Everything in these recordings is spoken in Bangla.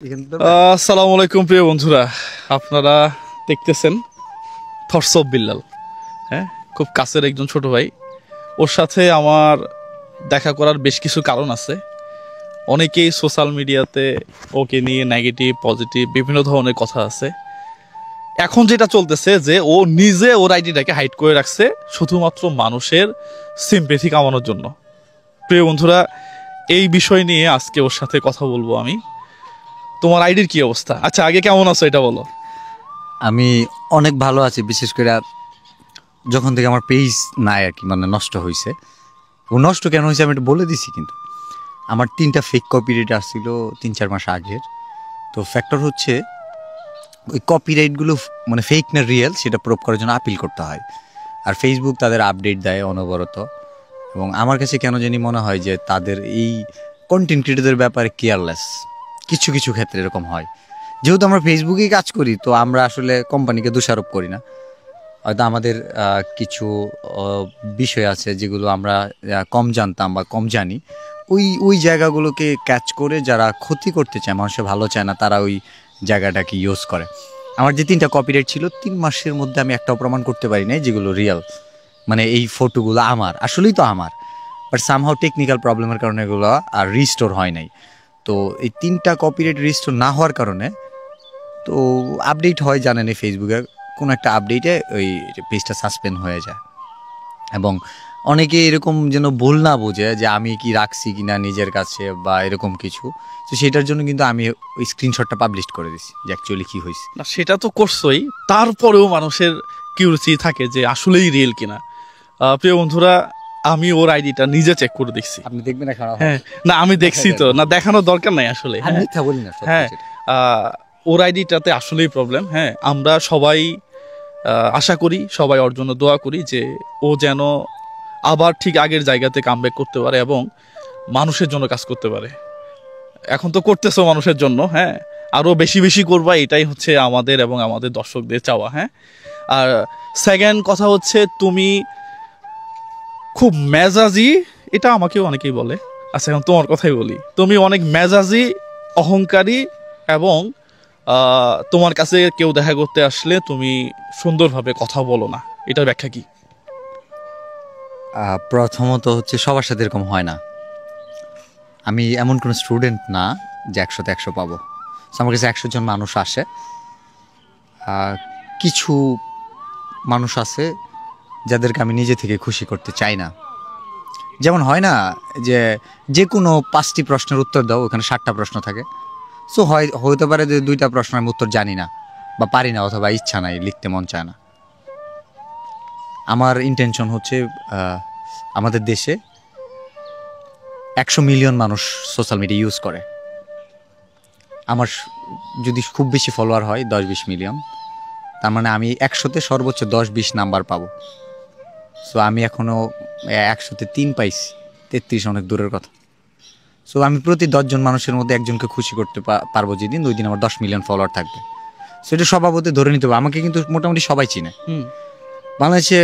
আসসালামু আলাইকুম প্রিয় বন্ধুরা, আপনারা দেখতেছেন থটস অফ বিল্লাল। হ্যাঁ, খুব কাছের একজন ছোট ভাই। ওর সাথে আমার দেখা করার বেশ কিছু কারণ আছে। অনেকেই সোশ্যাল মিডিয়াতে ওকে নিয়ে নেগেটিভ পজিটিভ বিভিন্ন ধরনের কথা আছে। এখন যেটা চলতেছে যে ও নিজে ওর আইডিটাকে হাইড করে রাখছে শুধুমাত্র মানুষের সিম্পেথি কামানোর জন্য। প্রিয় বন্ধুরা, এই বিষয় নিয়ে আজকে ওর সাথে কথা বলবো আমি। তোমার আইডির কি অবস্থা? আচ্ছা, আগে কেমন আছো এটা বলো। আমি অনেক ভালো আছি, বিশেষ করে যখন থেকে আমার পেজ নাই আর কি, মানে নষ্ট হয়েছে। এবং নষ্ট কেন হয়েছে আমি এটা বলে দিছি, কিন্তু আমার 3টা ফেক কপিরাইট আসছিল 3-4 মাস আগের। তো ফ্যাক্টর হচ্ছে ওই কপিরাইটগুলো মানে ফেক না রিয়েল সেটা প্রুভ করার জন্য আপিল করতে হয়। আর ফেসবুক তাদের আপডেট দেয় অনবরত। এবং আমার কাছে কেন জানি মনে হয় যে তাদের এই কন্টেন্ট ক্রিয়েটরদের ব্যাপারে কেয়ারলেস। কিছু কিছু ক্ষেত্রে এরকম হয়। যেহেতু আমরা ফেসবুকেই কাজ করি, তো আমরা আসলে কোম্পানিকে দোষারোপ করি না। হয়তো আমাদের কিছু বিষয় আছে যেগুলো আমরা কম জানতাম বা কম জানি, ওই জায়গাগুলোকে ক্যাচ করে যারা ক্ষতি করতে চায়, মানুষের ভালো চায় না, তারা ওই জায়গাটাকে ইউজ করে। আমার যে 3টা কপিরাইট ছিল 3 মাসের মধ্যে আমি একটাও প্রমাণ করতে পারি নাই যেগুলো রিয়েল, মানে এই ফটোগুলো আমার আসলেই তো আমার। বাট সামহাও টেকনিক্যাল প্রবলেমের কারণে এগুলো আর রিস্টোর হয় নাই। তো এই 3টা কপিরাইট রিস্টোর না হওয়ার কারণে তো আপডেট হয়, জানেন এই ফেসবুকে কোনো একটা আপডেটে ওই পেজটা সাসপেন্ড হয়ে যায়। এবং অনেকে এরকম যেন ভুল না বোঝে যে আমি কি রাখছি কিনা নিজের কাছে বা এরকম কিছু। তো সেটার জন্য কিন্তু আমি ওই স্ক্রিনশটটা পাবলিশ করে দিছি যে অ্যাকচুয়ালি কী হয়েছে। না, সেটা তো করছোই, তারপরেও মানুষের কিউরিসিটি থাকে যে আসলেই রিয়েল কিনা। প্রিয় বন্ধুরা, আমি ওর আইডিটা নিজে চেক করে দেখছি। আপনি দেখবেন এখন? হ্যাঁ, না আমি দেখছি তো, না দেখানোর দরকার নাই আসলে। আমি মিথ্যা বলি না। হ্যাঁ, ওর আইডিটাতে আসলেই প্রবলেম। হ্যাঁ, আমরা সবাই আশা করি, সবাই ওর জন্য দোয়া করি যে ও যেন আবার ঠিক আগের জায়গাতে কামব্যাক করতে পারে এবং মানুষের জন্য কাজ করতে পারে। এখন তো করতেছো মানুষের জন্য, হ্যাঁ, আরও বেশি বেশি করবা, এটাই হচ্ছে আমাদের এবং আমাদের দর্শকদের চাওয়া। হ্যাঁ, আর সেকেন্ড কথা হচ্ছে তুমি খুব মেজাজি, এটা আমাকেও অনেকেই বলে। আচ্ছা, এখন তোমার কথাই বলি। তুমি অনেক মেজাজি, অহংকারী এবং তোমার কাছে কেউ দেখা করতে আসলে তুমি সুন্দরভাবে কথা বলো না, এটার ব্যাখ্যা কি? প্রথমত হচ্ছে সবার সাথে এরকম হয় না। আমি এমন কোনো স্টুডেন্ট না যে 100তে 100 পাবো। আমার কাছে 100 জন মানুষ আসে, কিছু মানুষ আছে যাদেরকে আমি নিজে থেকে খুশি করতে চাই না। যেমন হয় না যে কোনো 5টি প্রশ্নের উত্তর দাও, ওখানে 7টা প্রশ্ন থাকে। সো হতে পারে যে 2টা প্রশ্ন আমি উত্তর জানি না বা পারি না, অথবা ইচ্ছা নাই, লিখতে মন চায় না। আমার ইন্টেনশন হচ্ছে আমাদের দেশে 100 মিলিয়ন মানুষ সোশ্যাল মিডিয়া ইউজ করে। আমার যদি খুব বেশি ফলোয়ার হয় 10-20 মিলিয়ন, তার মানে আমি 100তে সর্বোচ্চ 10-20 নাম্বার পাবো। সো আমি এখনও 100তে 3 পাইছি, 33 অনেক দূরের কথা। সো আমি প্রতি 10 জন মানুষের মধ্যে একজনকে খুশি করতে পারবো যেদিন, ওই দিন আমার 10 মিলিয়ন ফলোয়ার থাকবে। সো এটা স্বভাবতই ধরে নিতে হবে। আমাকে কিন্তু মোটামুটি সবাই চিনে। বাংলাদেশে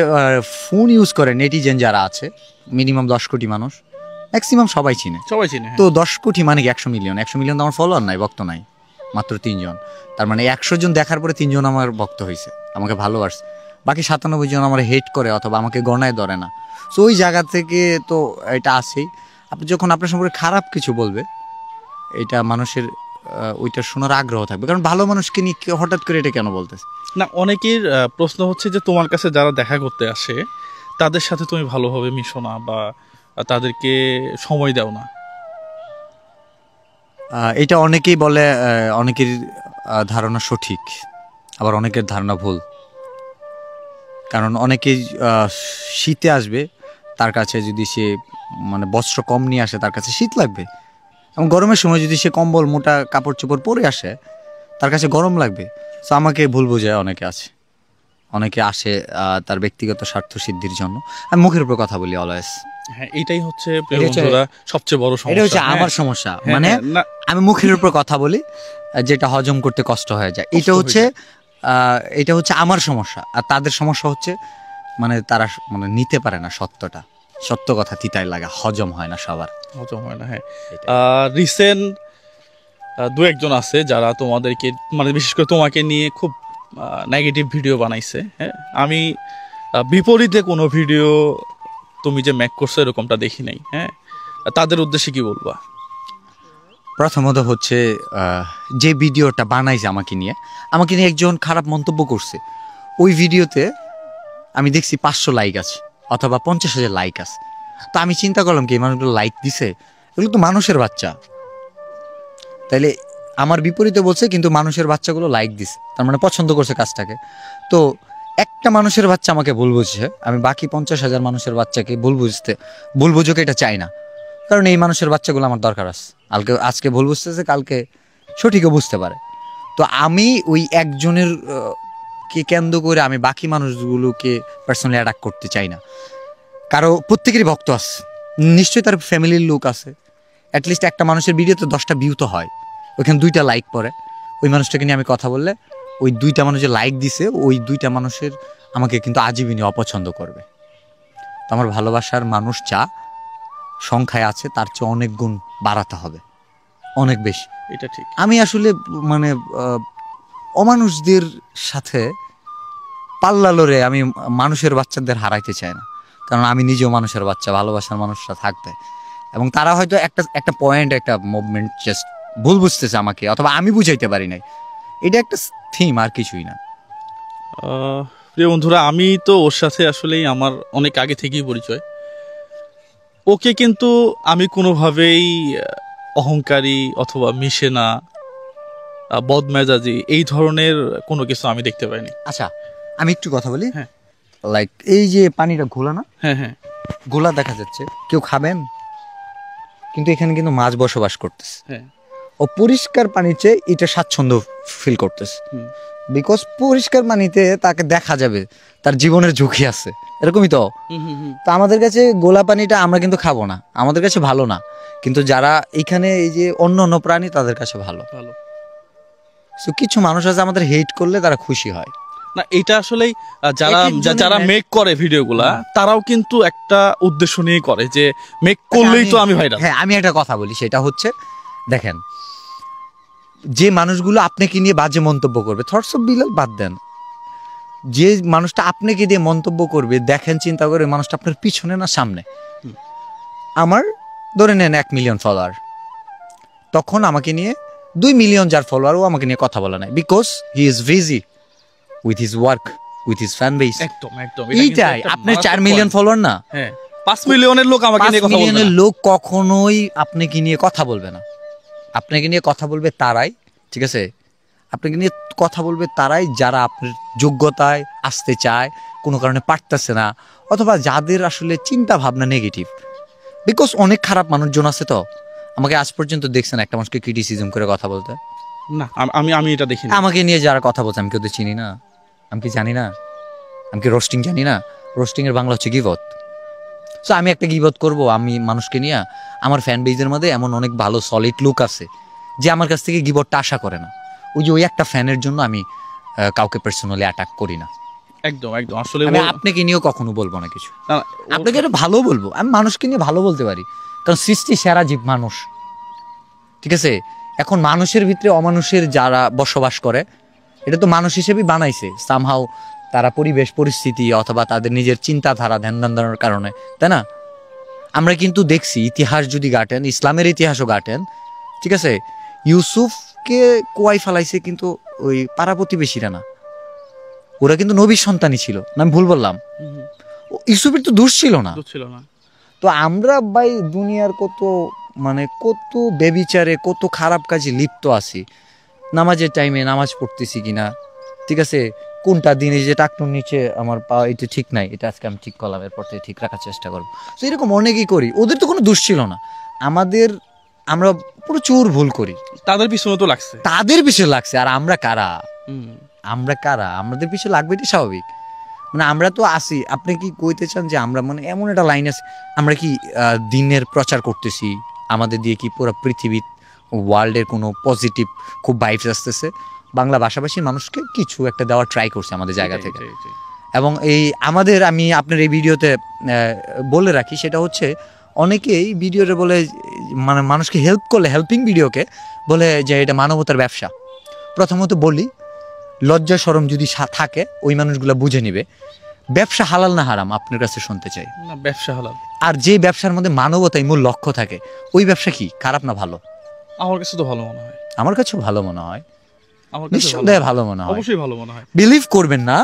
ফোন ইউজ করে নেটিজেন যারা আছে মিনিমাম 10 কোটি মানুষ, ম্যাক্সিমাম সবাই চিনে। তো 10 কোটি মানে কি 100 মিলিয়ন? 100 মিলিয়ন তো আমার ফলোয়ার নাই, ভক্ত নাই, মাত্র 3 জন। তার মানে 100 জন দেখার পরে 3 জন আমার ভক্ত হয়েছে, আমাকে ভালোবাসছে। বাকি 97 জন আমার হেট করে অথবা আমাকে গণায় ধরে না। সো ওই জায়গা থেকে তো এটা আছেই। আপনি যখন আপনার সম্পর্কে খারাপ কিছু বলবে, এটা মানুষের ওইটা শোনার আগ্রহ থাকবে। কারণ ভালো মানুষকে নিয়ে হঠাৎ করে এটা কেন বলতেছে না? অনেকের প্রশ্ন হচ্ছে যে তোমার কাছে যারা দেখা করতে আসে তাদের সাথে তুমি ভালোভাবে মিশো না বা তাদেরকে সময় দাও না। এটা অনেকেই বলে, অনেকের ধারণা সঠিক, আবার অনেকের ধারণা ভুল। কারণ অনেকেই শীতে আসবে, তার কাছে যদি সে মানে বস্ত্র কম নিয়ে আসে তার কাছে শীত লাগবে। এবং গরমের সময় যদি সে কম্বল মোটা কাপড় চোপড় পরে আসে তার কাছে গরম লাগবে। সো আমাকে ভুল বোঝায় অনেকে আছে, অনেকে আসে তার ব্যক্তিগত স্বার্থ সিদ্ধির জন্য। আমি মুখের উপর কথা বলি অলওয়েজ। হ্যাঁ, এটাই হচ্ছে সবচেয়ে বড় সমস্যা। এটা হচ্ছে আমার সমস্যা, মানে আমি মুখের উপর কথা বলি যেটা হজম করতে কষ্ট হয়ে যায়। এটা হচ্ছে আমার সমস্যা। আর তাদের সমস্যা হচ্ছে মানে তারা মানে নিতে পারে না সত্যটা। সত্য কথা তিতায় লাগা, হজম হয় না, সবার হজম হয় না। হ্যাঁ, রিসেন্ট দু একজন আছে যারা তোমাদেরকে মানে বিশেষ করে তোমাকে নিয়ে খুব নেগেটিভ ভিডিও বানাইছে। হ্যাঁ, আমি বিপরীতে কোনো ভিডিও তুমি যে মেক করছো এরকমটা দেখি নাই। হ্যাঁ, তাদের উদ্দেশ্যে কি বলবা? প্রথমত হচ্ছে যে ভিডিওটা বানাইছে আমাকে নিয়ে একজন খারাপ মন্তব্য করছে। ওই ভিডিওতে আমি দেখছি 500 লাইক আছে অথবা 50,000 লাইক আছে। তো আমি চিন্তা করলাম কি এই মানুষগুলো লাইক দিছে, এগুলো তো মানুষের বাচ্চা, তাইলে আমার বিপরীতে বলছে কিন্তু মানুষের বাচ্চাগুলো লাইক দিছে, তার মানে পছন্দ করছে কাজটাকে। তো একটা মানুষের বাচ্চা আমাকে ভুল বুঝছে, আমি বাকি 50,000 মানুষের বাচ্চাকে ভুল বুঝুক এটা চাই না, কারণ এই মানুষের বাচ্চাগুলো আমার দরকার আছে। আজকে ভুল বুঝতেছে, কালকে সঠিকও বুঝতে পারে। তো আমি ওই একজনের কে কেন্দ্র করে আমি বাকি মানুষগুলোকে পার্সোনালি অ্যাটাক করতে চাই না। কারো প্রত্যেকেরই ভক্ত আছে, নিশ্চয়ই তার ফ্যামিলির লোক আছে। অ্যাটলিস্ট একটা মানুষের ভিডিওতে 10টা ভিউ তো হয়, ওইখানে 2টা লাইক পড়ে। ওই মানুষটাকে নিয়ে আমি কথা বললে ওই 2টা মানুষের লাইক দিছে, ওই 2টা মানুষের আমাকে কিন্তু আজীবনী অপছন্দ করবে। তো আমার ভালোবাসার মানুষ যা সংখ্যায় আছে তার চেয়ে অনেক গুণ বাড়াতে হবে, অনেক বেশি। এটা ঠিক। আমি আসলে মানে অমানুষদের সাথে পাল্লা লড়ে আমি মানুষের বাচ্চাদের হারাইতে চাই না, কারণ আমি নিজেও মানুষের বাচ্চা, ভালোবাসার মানুষরা থাকবে এবং তারা হয়তো একটা পয়েন্ট, একটা মুভমেন্ট জাস্ট ভুল বুঝতেছে আমাকে, অথবা আমি বুঝাইতে পারি নাই। এটা একটা থিম, আর কিছুই না। প্রিয় বন্ধুরা, আমি তো ওর সাথে আসলেই আমার অনেক আগে থেকেই পরিচয়। ওকে কিন্তু আমি কোনোভাবেই অহংকারী অথবা মিশে না, বদমেজাজি এই ধরনের কোনো কিছু আমি দেখতে পাইনি। আচ্ছা, আমি একটু কথা বলি। হ্যাঁ, লাইক এই যে পানিটা ঘোলা না, হ্যাঁ হ্যাঁ, ঘোলা দেখা যাচ্ছে, কেউ খাবেন, কিন্তু এখানে কিন্তু মাছ বসবাস করতেছে। হ্যাঁ, ও পরিষ্কার পানির চেয়ে এটা স্বাচ্ছন্দ্য ফিল করতেছে, বিকজ পরিষ্কার পানিতে তাকে দেখা যাবে তার জীবনের ঝুঁকি আছে, এরকমই তো। তো আমাদের কাছে গোলা পানিটা আমরা কিন্তু খাবো না, আমাদের কাছে ভালো না, কিন্তু যারা এখানে এই যে অন্য অন্য প্রাণী তাদের কাছে ভালো। সো কিছু মানুষ আছে আমাদের হেট করলে তারা খুশি হয় না। এটা আসলেই যারা মেক করে ভিডিওগুলা তারাও কিন্তু একটা উদ্দেশ্য নিয়ে করে যে মেক করলেই তো আমি ভাইরাল। হ্যাঁ, আমি একটা কথা বলি, সেটা হচ্ছে দেখেন, যে মানুষগুলো আপনাকে নিয়ে বাজে মন্তব্য করবে, থটস অফ বিলাল বাদ দেন, যে মানুষটা আপনাকে দিয়ে মন্তব্য করবে, দেখেন চিন্তা করে মানুষটা আপনার পিছনে না সামনে। আমার ধরে নেন 1 মিলিয়ন ফলোয়ার, তখন আমাকে নিয়ে 2 মিলিয়ন যার ফলোয়ার, ও আমাকে নিয়ে কথা বলা নাই, because he is busy with his work, with his fan base. একদম একদম। এইটাই আপনার 4 মিলিয়ন ফলোয়ার না, হ্যাঁ 5 মিলিয়নের লোক আমাকে নিয়ে কথা বলবে না। 5 মিলিয়নের লোক কখনোই আপনাকে নিয়ে কথা বলবে না। আপনাকে নিয়ে কথা বলবে তারাই, ঠিক আছে, আপনাকে নিয়ে কথা বলবে তারাই যারা আপনার যোগ্যতায় আসতে চায়, কোনো কারণে পারতেছে না, অথবা যাদের আসলে চিন্তা ভাবনা নেগেটিভ। বিকজ অনেক খারাপ মানুষজন আছে। তো আমাকে আজ পর্যন্ত দেখছেন একটা মানুষকে ক্রিটিসিজম করে কথা বলতে? না, আমি এটা দেখি না। আমাকে নিয়ে যারা কথা বলছে আমি কেউ তো চিনি না, আমি কি জানি না, আমি কি রোস্টিং জানি না? রোস্টিং এর বাংলা হচ্ছে গিবত। সো আমি একটা গিবত করব আমি মানুষকে নিয়ে? আমার ফ্যান বেজের মধ্যে এমন অনেক ভালো সলিড লোক আছে যে আমার কাছ থেকে গিবতটা আশা করে না। ওই একটা ফ্যানের জন্য আমি কাউকে পার্সোনালি অ্যাটাক করি না। একদম একদম। আসলে আমি আপনাকে নিয়েও কখনো বলবো না কিছু, আপনাকে এটা ভালো বলবো। আমি মানুষকে নিয়ে ভালো বলতে পারি, কারণ সৃষ্টি সেরা জীব মানুষ, ঠিক আছে। এখন মানুষের ভিতরে অমানুষের যারা বসবাস করে, এটা তো মানুষ হিসেবেই বানাইছে সামহাও, তারা পরিবেশ পরিস্থিতি অথবা তাদের নিজের চিন্তাধারা ধ্যান ধারণার কারণে, তাই না? আমরা কিন্তু দেখছি ইতিহাস যদি ঘাটেন, ইসলামের ইতিহাসও ঘাটেন, ঠিক আছে, ইউসুফকে কুয়াই ফেলাইছে কিন্তু ওই পাড়া প্রতিবেশীরা না, ওরা কিন্তু নবীর সন্তানই ছিল না, আমি ভুল বললাম? ইউসুফের তো দোষ ছিল না। তো আমরা ভাই দুনিয়ার কত বেবিচারে, কত খারাপ কাজে লিপ্ত আছি। নামাজের টাইমে নামাজ পড়তেছি কিনা, ঠিক আছে, কোনটা দিনে যে টাকটুর নিচে আমার পা, এটা ঠিক নাই, এটা আজকে আমি ঠিক করলাম, এরপর থেকে ঠিক রাখার চেষ্টা করবো। তো এরকম অনেকেই করি, ওদের তো কোনো দোষ ছিল না, আমরা প্রচুর ভুল করি, তাদের পিছনে তো লাগছে, আর আমরা কারা? আমাদের পিছনে লাগবে, এটি স্বাভাবিক। মানে আমরা তো আসি, আপনি কি কইতে চান যে আমরা মানে এমন একটা লাইন আছে, আমরা কি দিনের প্রচার করতেছি, আমাদের দিয়ে কি পুরো পৃথিবী ওয়ার্ল্ডের কোনো পজিটিভ খুব ভাইবস আসতেছে? বাংলা ভাষাভাষীর মানুষকে কিছু একটা দেওয়ার ট্রাই করছে আমাদের জায়গা থেকে। এবং আমি আপনার এই ভিডিওতে বলে রাখি, সেটা হচ্ছে অনেকেই ভিডিওটা বলে, মানে মানুষকে হেল্প করলে, হেল্পিং ভিডিওকে বলে যে এটা মানবতার ব্যবসা। প্রথমত বলি, লজ্জা শরম যদি থাকে ওই মানুষগুলো বুঝে নিবে ব্যবসা হালাল না হারাম আপনার কাছে শুনতে চাই। না, ব্যবসা হালাল। আর যে ব্যবসার মধ্যে মানবতাই মূল লক্ষ্য থাকে ওই ব্যবসা কি খারাপ না ভালো? আমার কাছে তো ভালো মনে হয়। আমার কাছেও ভালো মনে হয়, আমার কাছে নিঃসন্দেহে ভালো মনে হয়, অবশ্যই ভালো মনে হয়। বিলিভ করবেন না,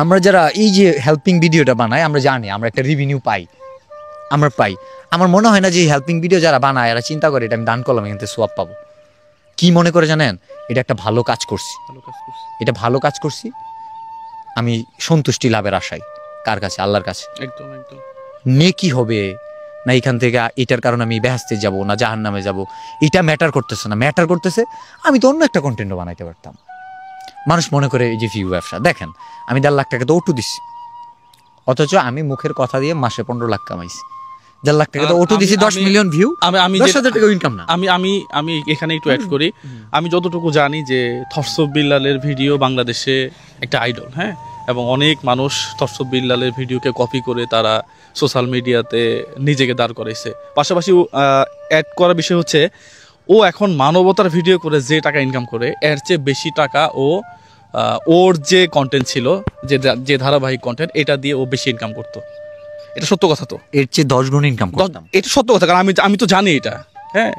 আমরা যারা এই যে হেল্পিং ভিডিওটা বানাই আমরা জানি আমরা একটা রেভিনিউ পাই, আমরা পাই। আমার মনে হয় না যে হেল্পিং ভিডিও যারা বানায় এরা চিন্তা করে এটা আমি দান করলাম এখান থেকে সোয়াব পাবো। কি মনে করে জানেন? এটা একটা ভালো কাজ করছি, ভালো কাজ করছি। এটা ভালো কাজ করছি, আমি সন্তুষ্টি লাভের আশায়। কার কাছে? আল্লাহর কাছে। একদম একদম। নেকি হবে না এখান থেকে এটার কারণে আমি বেহেশতে যাব না জাহান্নামে যাব, এটা ম্যাটার করতেছে না। ম্যাটার করতেছে আমি তো অন্য একটা কন্টেন্টও বানাইতে পারতাম। মানুষ মনে করে এই যে ভিউ ব্যবসা, দেখেন আমি 1.5 লাখ টাকা তো ওটু দিচ্ছি, অথচ আমি মুখের কথা দিয়ে মাসে 15 লাখ কামাইছি। 1.5 লাখ টাকা তো ওটু দিছি, 10 মিলিয়ন ভিউ, আমি 10,000 টাকা ইনকাম না। আমি আমি আমি এখানে একটু অ্যাড করি। আমি যতটুকু জানি যে থরসব বিল্লালের ভিডিও বাংলাদেশে একটা আইডল, হ্যাঁ, এবং অনেক মানুষ থরসব বিল্লালের ভিডিওকে কপি করে তারা সোশ্যাল মিডিয়াতে নিজেকে দাঁড় করাইছে। পাশাপাশি অ্যাড করার বিষয় হচ্ছে ও এখন মানবতার ভিডিও করে যে টাকা ইনকাম করে এর চেয়ে বেশি টাকা ওর যে কন্টেন্ট ছিল, যে ধারাবাহিক কন্টেন্ট, এটা দিয়ে ও বেশি ইনকাম করতো। এটা সত্য কথা তো, এর চেয়ে 10 গুণ ইনকাম করতাম। এটা সত্য কথা, কারণ আমি তো জানি এটা। হ্যাঁ,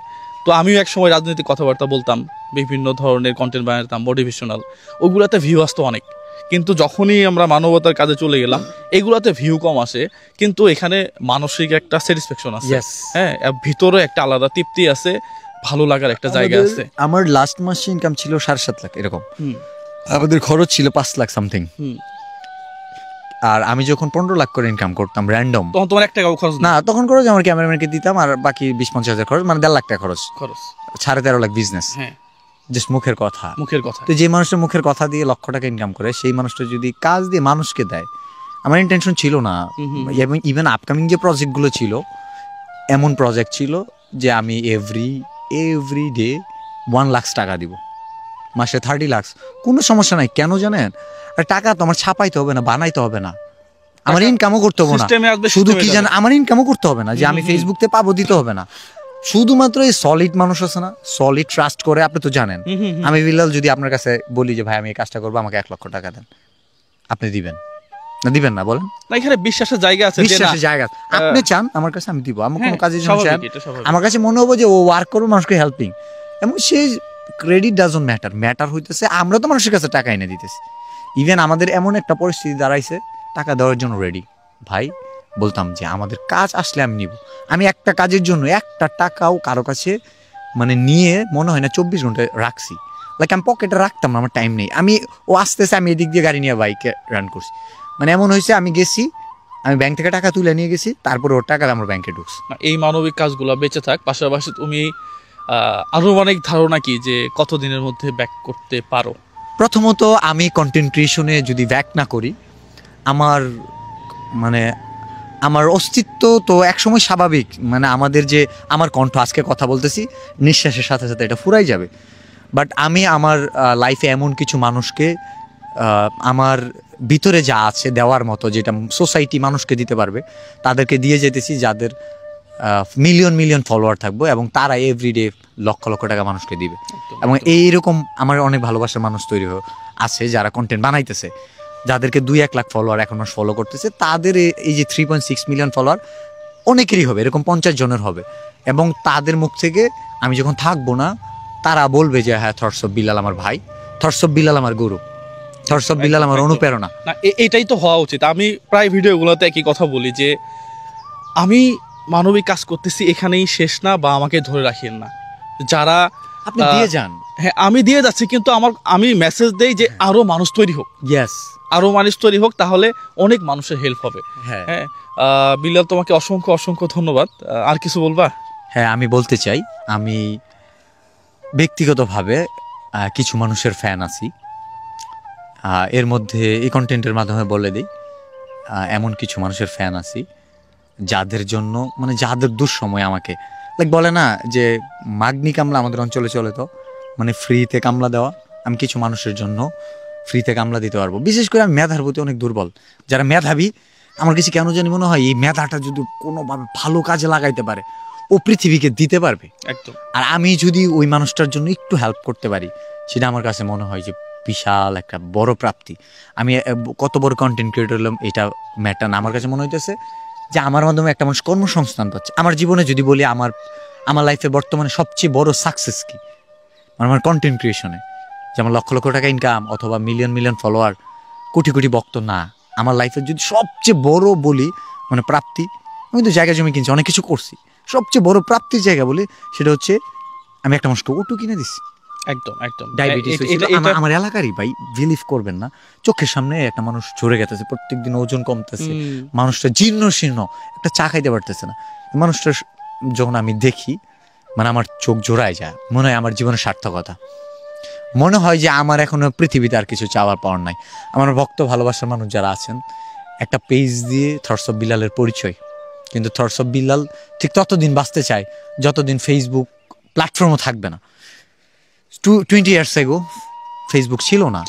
তো আমিও এক সময় রাজনৈতিক কথাবার্তা বলতাম, বিভিন্ন ধরনের কন্টেন্ট বানাতাম, মোটিভেশনাল, ওগুলাতে ভিউ আসতো অনেক। কিন্তু যখনই আমরা মানবতার কাজে চলে গেলাম এগুলাতে ভিউ কম আসে, কিন্তু এখানে মানসিক একটা স্যাটিসফ্যাকশন আছে, হ্যাঁ, ভিতরে একটা আলাদা তৃপ্তি আছে, ভালো লাগার একটা জায়গা আছে। আমার লাস্ট মাসে ইনকাম ছিল 7.5 লাখ এরকম, আমাদের খরচ ছিল 5 লাখ সামথিং। আর আমি যখন 15 লাখ করে ইনকাম করতাম র্যান্ডম, তখন তোমার 1 টাকাও খরচ না, তখন খরচ আমার ক্যামেরাম্যানকে দিতাম আর বাকি 20-50 হাজার খরচ, মানে 1.5 লাখ টাকা খরচ, 13.5 লাখ বিজনেস। হ্যাঁ, জাস্ট মুখের কথা। তো যে মানুষটা মুখের কথা দিয়ে লক্ষ টাকা ইনকাম করে সেই মানুষটা যদি কাজ দিয়ে মানুষকে দেয়, আমার ইন্টেনশন ছিল না। ইভেন আপকামিং যে প্রজেক্টগুলো ছিল, এমন প্রজেক্ট ছিল যে আমি এভরি ডে 1 লাখ টাকা দিব, মাসে 30 লাখ, কোনো সমস্যা নাই। কেন জানেন? আর টাকা তো আমার ছাপাইতে হবে না, বানাইতে হবে না, আমার ইনকামও করতে হবে না। শুধু কি জানেন, আমার ইনকামও করতে হবে না যে আমি ফেসবুক থেকে পাবো, দিতে হবে না। শুধুমাত্র এই সলিড মানুষ আছে না, সলিড ট্রাস্ট করে, আপনি তো জানেন। আমি বিল্লাল যদি আপনার কাছে বলি যে ভাই আমি এই কাজটা করবো, আমাকে 1 লক্ষ টাকা দেন, আপনি দিবেন না? দিবেন না বলেন? না, এখানে বিশ্বাসের জায়গা আছে, বিশ্বাসের জায়গা। আপনি চান আমার কাছে, আমি দিব। আমার কোনো কাজের জন্য চান, আমার কাছে মনে হবে যে ও ওয়ার্ক করবে, মানুষকে হেল্পিং, এবং সেই ক্রেডিট ডাজন্ট ম্যাটার। ম্যাটার হইতেছে আমরা তো মানুষের কাছে টাকা এনে দিতেছি। ইভেন আমাদের এমন একটা পরিস্থিতি দাঁড়াইছে টাকা দেওয়ার জন্য রেডি। ভাই বলতাম যে আমাদের কাজ আসলে আমি নিব। আমি একটা কাজের জন্য একটা টাকাও কারো কাছে মানে নিয়ে মনে হয় না 24 ঘন্টায় রাখছি। লাইক আমি পকেটে রাখতাম না, আমার টাইম নেই। ও আসতেছে, আমি এদিক দিয়ে গাড়ি নিয়ে বাইকে রান করছি। মানে এমন হয়েছে আমি গেছি, আমি ব্যাংক থেকে টাকা তুলে নিয়ে গেছি, তারপরে ওর টাকা আমার ব্যাংকে ঢুকছে। এই মানবিক কাজগুলো বেঁচে থাক। পাশাপাশি তুমি আরো অনেক ধারণা কি যে কতদিনের মধ্যে ব্যাক করতে পারো? প্রথমত আমি কন্টেন্ট ক্রিয়েশনে যদি ব্যাক না করি, আমার মানে আমার অস্তিত্ব তো একসময় স্বাভাবিক, মানে আমাদের যে আমার কণ্ঠ, আজকে কথা বলতেছি, নিঃশ্বাসের সাথে সাথে এটা ফুরাই যাবে। বাট আমি আমার লাইফে এমন কিছু মানুষকে আমার ভিতরে যা আছে দেওয়ার মতো, যেটা সোসাইটি মানুষকে দিতে পারবে, তাদেরকে দিয়ে যেতেছি, যাদের মিলিয়ন ফলোয়ার থাকবো এবং তারা এভরিডে লক্ষ টাকা মানুষকে দিবে। এবং এইরকম আমার অনেক ভালোবাসার মানুষ তৈরি আছে যারা কন্টেন্ট বানাইতেছে, যাদেরকে 2-1 লাখ ফলোয়ার এখন মাস ফলো করতেছে। তাদের এই যে 3.6 মিলিয়ন ফলোয়ার অনেকেরই হবে, এরকম 50 জনের হবে। এবং তাদের মুখ থেকে আমি যখন থাকবো না, তারা বলবে যে হ্যাঁ, থটসব বিল্লাল আমার ভাই, থটসব বিল্লাল আমার গুরু, থটসব বিল্লাল আমার অনুপ্রেরণা। না, এটাই তো হওয়া উচিত। আমি প্রায় ভিডিওগুলোতে একই কথা বলি যে আমি মানবিক কাজ করতেছি, এখানেই শেষ না, বা আমাকে ধরে রাখেন না। যারা আপনি দিয়ে যান, হ্যাঁ আমি দিয়ে যাচ্ছি, কিন্তু আমি মেসেজ দেই যে আরো মানুষ তৈরি হোক, আরো মানুষ তৈরি হোক, তাহলে অনেক মানুষের হেল্প হবে। হ্যাঁ, বিল্লাল তোমাকে অসংখ্য ধন্যবাদ। আর কিছু বলবা? হ্যাঁ, আমি বলতে চাই, আমি ব্যক্তিগতভাবে কিছু মানুষের ফ্যান আছি। এর মধ্যে এই কন্টেন্টের মাধ্যমে বলে দিই, এমন কিছু মানুষের ফ্যান আছি যাদের জন্য, মানে যাদের দুঃসময় আমাকে লাইক বলে না যে মাগনি কামলা আমাদের অঞ্চলে চলে, তো মানে ফ্রিতে কামলা দেওয়া, আমি কিছু মানুষের জন্য ফ্রিতে কামলা দিতে পারবো। বিশেষ করে আমি মেধার প্রতি অনেক দুর্বল। যারা মেধাবী আমার কাছে কেন জানি মনে হয় এই মেধাটা যদি কোনোভাবে ভালো কাজে লাগাইতে পারে ও পৃথিবীকে দিতে পারবে। একদম। আর আমি যদি ওই মানুষটার জন্য একটু হেল্প করতে পারি, সেটা আমার কাছে মনে হয় যে বিশাল একটা বড় প্রাপ্তি। আমি কত বড় কন্টেন্ট ক্রিয়েটর হলাম এটা ম্যাটার না, আমার কাছে মনে হইতেছে যে আমার মাধ্যমে একটা মানুষ কর্মসংস্থান পাচ্ছে। আমার জীবনে যদি বলি আমার লাইফে বর্তমানে সবচেয়ে বড় সাকসেস কি, আমার কন্টেন্ট ক্রিয়েশনে, যেমন লক্ষ লক্ষ টাকা ইনকাম অথবা million million follower, crore crore ভক্ত না। আমার লাইফের যদি সবচেয়ে বড় বলি মানে প্রাপ্তি, আমি তো জায়গা জমি কিনছি, অনেক কিছু করছি, সবচেয়ে বড় প্রাপ্তির জায়গা বলি সেটা হচ্ছে আমি একটা মানুষকে অটো কিনে দিচ্ছি। একদম একদম। ডায়াবেটিস আমার এলাকারই ভাই, বিলিভ করবেন না, চোখের সামনে একটা মানুষ ঝরে গেছে, প্রত্যেকদিন ওজন কমতেছে, মানুষটা জীর্ণ শীর্ণ, একটা চা খাইতে পারতেছে না। মানুষটা যখন আমি দেখি মানে আমার চোখ জোড়ায় যায়, মনে হয় আমার জীবনের সার্থকতা, মনে হয় যে আমার এখনো পৃথিবীতে আর কিছু চাওয়ার পাওয়ার নাই। আমার ভক্ত ভালোবাসার মানুষ যারা আছেন, একটা পেজ দিয়ে থটস অফ বিলালের পরিচয়, কিন্তু থটস অফ বিলাল ঠিক ততদিন বাঁচতে চায় যতদিন ফেসবুক প্ল্যাটফর্মও থাকবে না। 20 ইয়ার্স এগো ফেসবুক ছিল না,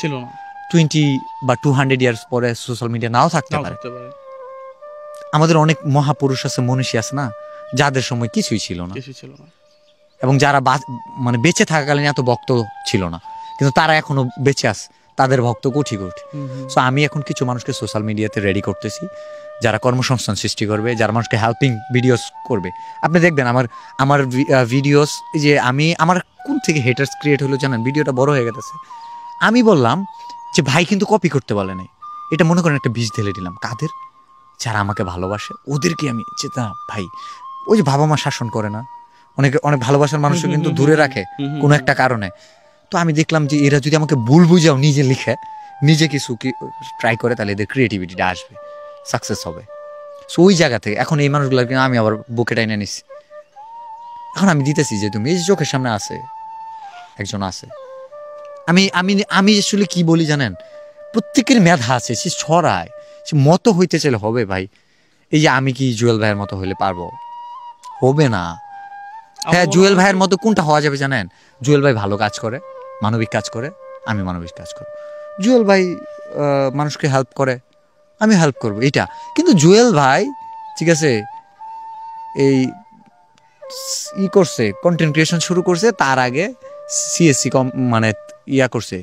20 বা 200 ইয়ার্স পরে সোশ্যাল মিডিয়া নাও থাকতে পারে। আমাদের অনেক মহাপুরুষ আছে, মনীষী আছে না, যাদের সময় কিছুই ছিল না, এবং যারা মানে বেঁচে থাকাকালীন এত ভক্ত ছিল না, কিন্তু তারা এখনো বেঁচে আছে, তাদের ভক্ত কোটি কোটি। সো আমি এখন কিছু মানুষকে সোশ্যাল মিডিয়াতে রেডি করতেছি, যারা কর্মসংস্থান সৃষ্টি করবে, যারা মানুষকে হেল্পিং ভিডিওস করবে। আপনি দেখবেন আমার ভিডিওস, যে আমার কোন থেকে হেটার্স ক্রিয়েট হলো জানেন, ভিডিওটা বড় হয়ে গেছে, আমি বললাম যে ভাই কিন্তু কপি করতে বলে নাই, এটা মনে করেন একটা বীজ ঢেলে দিলাম, কাদের, যারা আমাকে ভালোবাসে ওদেরকে আমি চেতা। ভাই ওই যে বাবা মা শাসন করে না, অনেক ভালোবাসার মানুষও কিন্তু দূরে রাখে কোনো একটা কারণে। তো আমি দেখলাম যে এরা যদি আমাকে ভুল বুঝাও নিজে লিখে, নিজে কিছু ট্রাই করে, তাহলে এদের ক্রিয়েটিভিটিটা আসবে, সাকসেস হবে। সো ওই জায়গা থেকে এখন এই মানুষগুলোকে আমি আবার বুকে টাইনে নিচ্ছি, এখন আমি দিতেছি যে তুমি এই যে চোখের সামনে আছে একজন আছে, আমি আমি আমি আসলে কি বলি জানেন, প্রত্যেকের মেধা আছে, সে ছড়ায়, সে মতো হইতে চাইলে হবে ভাই। এই যে আমি কি জুয়েল ভাইয়ের মতো হইলে পারবো? হবে না। হ্যাঁ, জুয়েল ভাইয়ের মতো কোনটা হওয়া যাবে জানেন, জুয়েল ভাই ভালো কাজ করে, মানবিক কাজ করে, আমি মানবিক কাজ করব। জুয়েল ভাই মানুষকে হেল্প করে, আমি হেল্প করব, এটা। কিন্তু জুয়েল ভাই ঠিক আছে এই করছে, কন্টেন্ট ক্রিয়েশন শুরু করছে, তার আগে সিএসসি মানে করছে,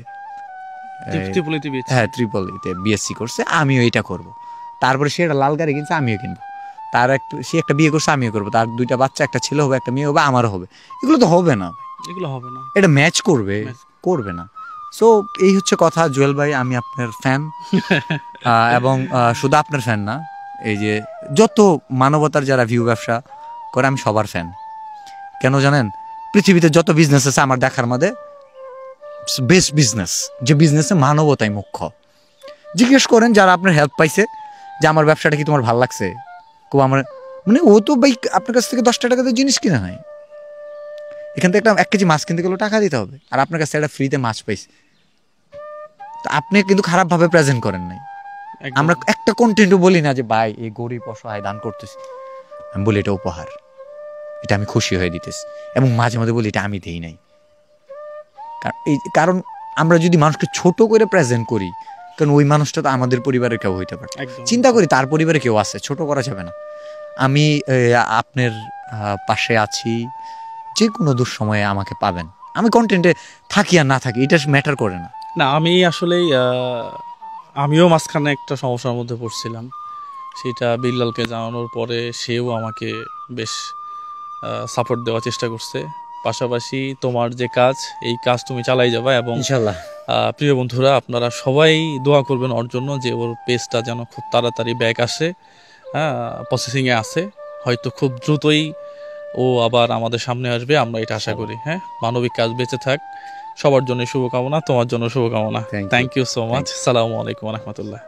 হ্যাঁ ত্রিপলিতে বিএসসি করছে, আমিও এটা করব। তারপরে সে একটা লাল গাড়ি কিনছে, আমিও কিনবো। সে একটা বিয়ে করছে, আমিও করবো। তার 2টা বাচ্চা, একটা ছেলে হবে, একটা মেয়ে হবে, আমারও হবে। এগুলো তো হবে না, এটা ম্যাচ করবে না। সো এই হচ্ছে কথা। জুয়েল ভাই, আমি আপনার ফ্যান, এবং শুধু আপনার ফ্যান না, এই যে যত মানবতার যারা ভিউ ব্যবসা করে, আমি সবার ফ্যান। কেন জানেন, পৃথিবীতে যত বিজনেস আছে আমার দেখার মধ্যে বেস্ট বিজনেস, যে বিজনেসে মানবতাই মুখ্য। জিজ্ঞেস করেন যারা আপনার হেল্প পাইছে যে আমার ব্যবসাটা কি তোমার ভালো লাগছে, আমার মানে ও তো ভাই আপনার কাছ থেকে 10 টাকা দিয়ে জিনিস কিনে নাই, এখান থেকে 1 কেজি মাছ কিনতে গেলেও টাকা দিতে হবে, আর আপনার কাছে একটা ফ্রিতে মাছ পাইছে, তো আপনি কিন্তু খারাপ ভাবে প্রেজেন্ট করেন নাই। আমরা একটা কন্টেন্টও বলি না যে ভাই এই গরিব অসহায় দান করতেছি, আমি বলি এটা উপহার, এটা আমি খুশি হয়ে দিতেছি, এবং মাঝে মাঝে বলি এটা আমি দেই নাই। কারণ আমরা যদি মানুষকে ছোট করে প্রেজেন্ট করি, কারণ ওই মানুষটা তো আমাদের পরিবারের কেউ হইতে পারে, চিন্তা করি তার পরিবারে কেউ আছে, ছোট করা যাবে না। আমি আপনার পাশে আছি, যে কোনো দুঃসময়ে আমাকে পাবেন, আমি কন্টেন্টে থাকি আর না থাকি এটা ম্যাটার করে না। আমি আসলেই আমিও মাঝখানে একটা সমস্যার মধ্যে পড়ছিলাম, সেটা বিল্লালকে জানানোর পরে সেও আমাকে বেশ সাপোর্ট দেওয়ার চেষ্টা করছে। পাশাপাশি তোমার যে কাজ, এই কাজ তুমি চালাই যাবা, এবং ইনশাআল্লাহ প্রিয় বন্ধুরা আপনারা সবাই দোয়া করবেন ওর জন্য, যে ওর পেজটা যেন খুব তাড়াতাড়ি ব্যাক আসে। প্রসেসিংয়ে আছে, হয়তো খুব দ্রুতই ও আবার আমাদের সামনে আসবে, আমরা এটা আশা করি। হ্যাঁ, মানবিক কাজ বেঁচে থাক, সবার জন্য শুভকামনা, তোমার জন্য শুভকামনা। Thank you so much. সালামু আলাইকুম ওয়া রাহমাতুল্লাহ।